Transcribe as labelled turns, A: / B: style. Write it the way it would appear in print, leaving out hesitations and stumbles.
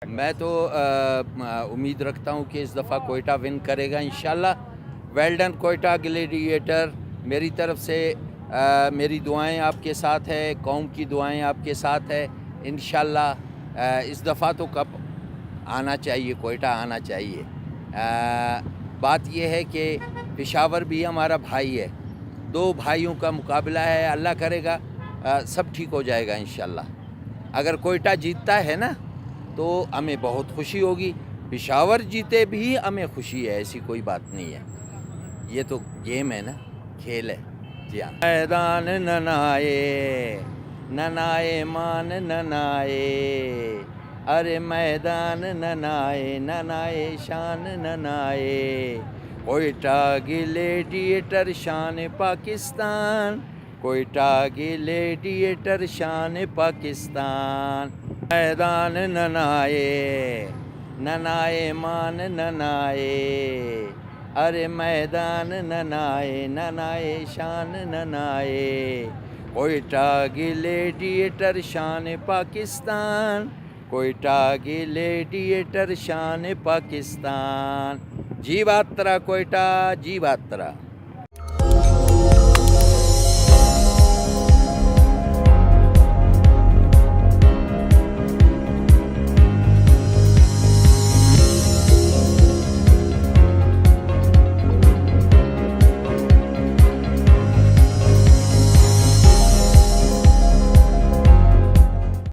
A: मैं तो उम्मीद रखता हूँ कि इस दफ़ा कोयटा विन करेगा इंशाल्लाह। Well done Quetta gladiator. मेरी तरफ से मेरी दुआएं आपके साथ है, कौम की दुआएं आपके साथ है इंशाल्लाह। इस दफ़ा तो कप आना चाहिए, कोयटा आना चाहिए। बात यह है कि पेशावर भी हमारा भाई है, दो भाइयों का मुकाबला है। अल्लाह करेगा सब ठीक हो जाएगा इंशाल्लाह। अगर कोयटा जीतता है ना तो हमें बहुत खुशी होगी, पेशावर जीते भी हमें खुशी है, ऐसी कोई बात नहीं है। ये तो गेम है ना, खेल है। जी हाँ। मैदान ननाए ननाए मान ननाए, अरे मैदान ननाए ननाए शान ननाए। कोयटा ग्लैडिएटर शान पाकिस्तान, कोयटा ग्लैडिएटर शान पाकिस्तान। मैदान ननाए ननाए मान ननाए, अरे मैदान ननाए ननाए शान ननाए। कोयटा ग्लैडिएटर शान पाकिस्तान, कोयटा ग्लैडिएटर शान पाकिस्तान। जी बात कोयटा, जी बात